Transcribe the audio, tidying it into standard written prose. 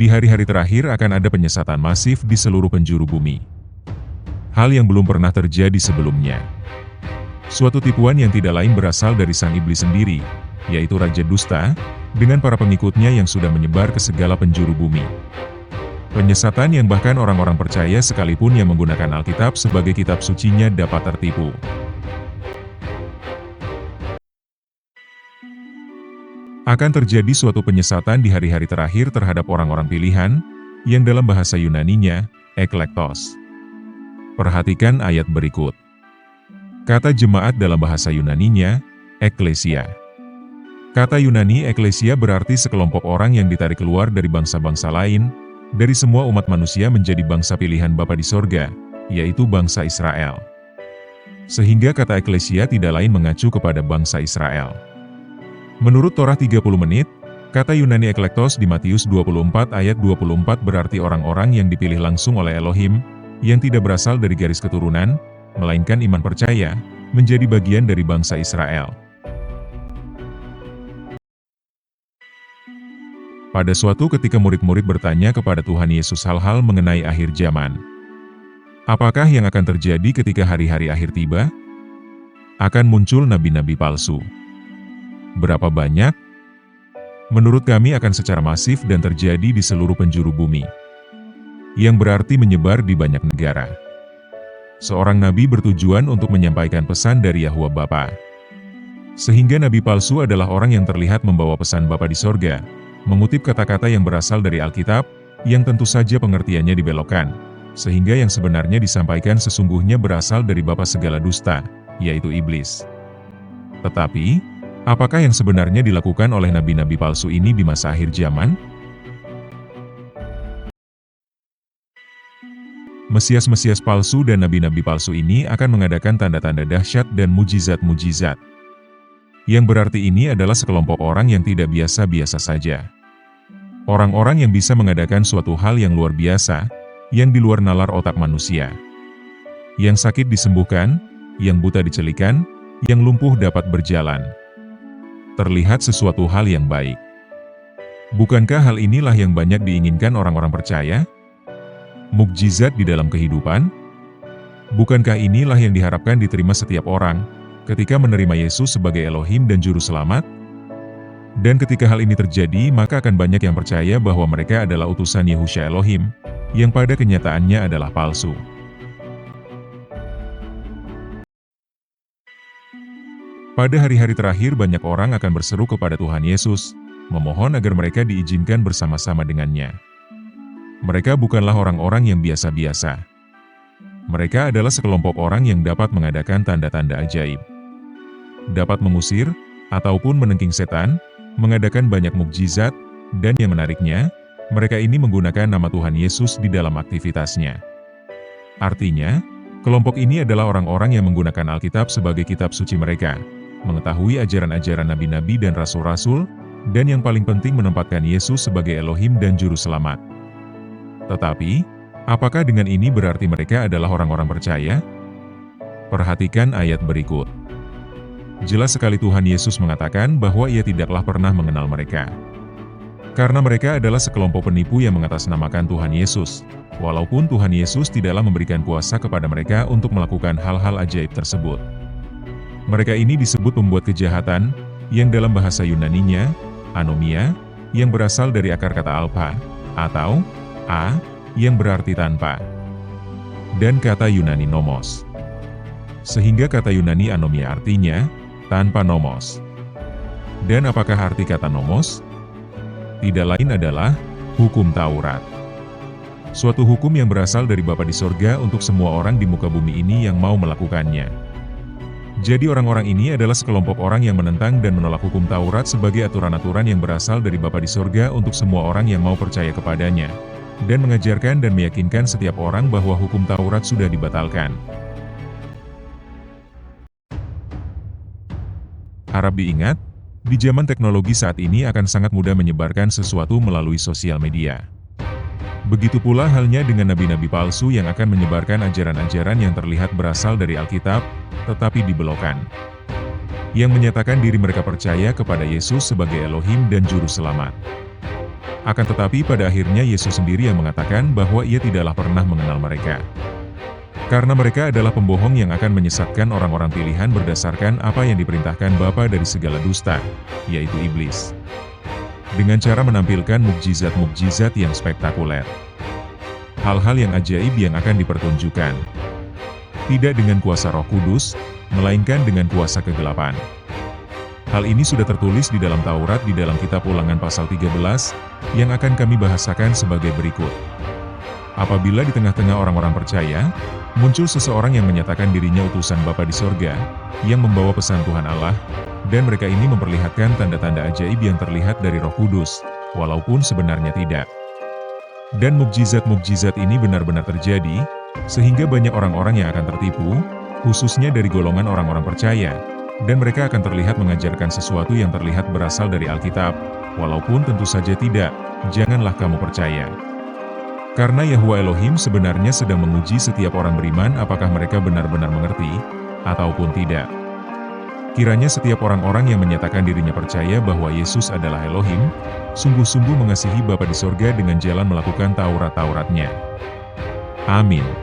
Di hari-hari terakhir akan ada penyesatan masif di seluruh penjuru bumi. Hal yang belum pernah terjadi sebelumnya. Suatu tipuan yang tidak lain berasal dari sang iblis sendiri, yaitu Raja Dusta, dengan para pengikutnya yang sudah menyebar ke segala penjuru bumi. Penyesatan yang bahkan orang-orang percaya sekalipun yang menggunakan Alkitab sebagai kitab sucinya dapat tertipu. Akan terjadi suatu penyesatan di hari-hari terakhir terhadap orang-orang pilihan, yang dalam bahasa Yunaninya, eklektos. Perhatikan ayat berikut. Kata jemaat dalam bahasa Yunaninya, eklesia. Kata Yunani eklesia berarti sekelompok orang yang ditarik keluar dari bangsa-bangsa lain, dari semua umat manusia menjadi bangsa pilihan Bapa di sorga, yaitu bangsa Israel. Sehingga kata eklesia tidak lain mengacu kepada bangsa Israel. Menurut Torah 30 menit, kata Yunani eklektos di Matius 24 ayat 24 berarti orang-orang yang dipilih langsung oleh Elohim, yang tidak berasal dari garis keturunan, melainkan iman percaya, menjadi bagian dari bangsa Israel. Pada suatu ketika murid-murid bertanya kepada Tuhan Yesus hal-hal mengenai akhir zaman. Apakah yang akan terjadi ketika hari-hari akhir tiba? Akan muncul nabi-nabi palsu. Berapa banyak? Menurut kami akan secara masif dan terjadi di seluruh penjuru bumi. Yang berarti menyebar di banyak negara. Seorang nabi bertujuan untuk menyampaikan pesan dari Yahuwah Bapa. Sehingga nabi palsu adalah orang yang terlihat membawa pesan Bapa di sorga, mengutip kata-kata yang berasal dari Alkitab, yang tentu saja pengertiannya dibelokkan, sehingga yang sebenarnya disampaikan sesungguhnya berasal dari bapa segala dusta, yaitu iblis. Tetapi, apakah yang sebenarnya dilakukan oleh nabi-nabi palsu ini di masa akhir zaman? Mesias-mesias palsu dan nabi-nabi palsu ini akan mengadakan tanda-tanda dahsyat dan mujizat-mujizat. Yang berarti ini adalah sekelompok orang yang tidak biasa-biasa saja. Orang-orang yang bisa mengadakan suatu hal yang luar biasa, yang di luar nalar otak manusia. Yang sakit disembuhkan, yang buta dicelikan, yang lumpuh dapat berjalan. Terlihat sesuatu hal yang baik. Bukankah hal inilah yang banyak diinginkan orang-orang percaya? Mukjizat di dalam kehidupan? Bukankah inilah yang diharapkan diterima setiap orang, ketika menerima Yesus sebagai Elohim dan Juru Selamat? Dan ketika hal ini terjadi, maka akan banyak yang percaya bahwa mereka adalah utusan Yahusha Elohim, yang pada kenyataannya adalah palsu. Pada hari-hari terakhir banyak orang akan berseru kepada Tuhan Yesus, memohon agar mereka diizinkan bersama-sama dengannya. Mereka bukanlah orang-orang yang biasa-biasa. Mereka adalah sekelompok orang yang dapat mengadakan tanda-tanda ajaib. Dapat mengusir, ataupun menengking setan, mengadakan banyak mukjizat, dan yang menariknya, mereka ini menggunakan nama Tuhan Yesus di dalam aktivitasnya. Artinya, kelompok ini adalah orang-orang yang menggunakan Alkitab sebagai kitab suci mereka, mengetahui ajaran-ajaran nabi-nabi dan rasul-rasul, dan yang paling penting menempatkan Yesus sebagai Elohim dan Juru Selamat. Tetapi, apakah dengan ini berarti mereka adalah orang-orang percaya? Perhatikan ayat berikut. Jelas sekali Tuhan Yesus mengatakan bahwa Ia tidaklah pernah mengenal mereka. Karena mereka adalah sekelompok penipu yang mengatasnamakan Tuhan Yesus, walaupun Tuhan Yesus tidaklah memberikan kuasa kepada mereka untuk melakukan hal-hal ajaib tersebut. Mereka ini disebut pembuat kejahatan, yang dalam bahasa Yunaninya, anomia, yang berasal dari akar kata alpha, atau a, yang berarti tanpa, dan kata Yunani nomos. Sehingga kata Yunani anomia artinya, tanpa nomos. Dan apakah arti kata nomos? Tidak lain adalah, hukum Taurat. Suatu hukum yang berasal dari Bapa di sorga untuk semua orang di muka bumi ini yang mau melakukannya. Jadi orang-orang ini adalah sekelompok orang yang menentang dan menolak hukum Taurat sebagai aturan-aturan yang berasal dari Bapa di sorga untuk semua orang yang mau percaya kepadanya, dan mengajarkan dan meyakinkan setiap orang bahwa hukum Taurat sudah dibatalkan. Harap diingat, di zaman teknologi saat ini akan sangat mudah menyebarkan sesuatu melalui sosial media. Begitu pula halnya dengan nabi-nabi palsu yang akan menyebarkan ajaran-ajaran yang terlihat berasal dari Alkitab, tetapi dibelokkan. Yang menyatakan diri mereka percaya kepada Yesus sebagai Elohim dan Juru Selamat. Akan tetapi pada akhirnya Yesus sendiri yang mengatakan bahwa ia tidaklah pernah mengenal mereka. Karena mereka adalah pembohong yang akan menyesatkan orang-orang pilihan berdasarkan apa yang diperintahkan Bapa dari segala dusta, yaitu iblis. Dengan cara menampilkan mukjizat-mukjizat yang spektakuler. Hal-hal yang ajaib yang akan dipertunjukkan. Tidak dengan kuasa Roh Kudus, melainkan dengan kuasa kegelapan. Hal ini sudah tertulis di dalam Taurat di dalam kitab Ulangan pasal 13, yang akan kami bahasakan sebagai berikut. Apabila di tengah-tengah orang-orang percaya, muncul seseorang yang menyatakan dirinya utusan Bapa di sorga, yang membawa pesan Tuhan Allah, dan mereka ini memperlihatkan tanda-tanda ajaib yang terlihat dari Roh Kudus, walaupun sebenarnya tidak. Dan mukjizat-mukjizat ini benar-benar terjadi, sehingga banyak orang-orang yang akan tertipu, khususnya dari golongan orang-orang percaya, dan mereka akan terlihat mengajarkan sesuatu yang terlihat berasal dari Alkitab, walaupun tentu saja tidak, janganlah kamu percaya. Karena Yahwa Elohim sebenarnya sedang menguji setiap orang beriman apakah mereka benar-benar mengerti, ataupun tidak. Kiranya setiap orang-orang yang menyatakan dirinya percaya bahwa Yesus adalah Elohim, sungguh-sungguh mengasihi Bapa di sorga dengan jalan melakukan Taurat-Tauratnya. Amin.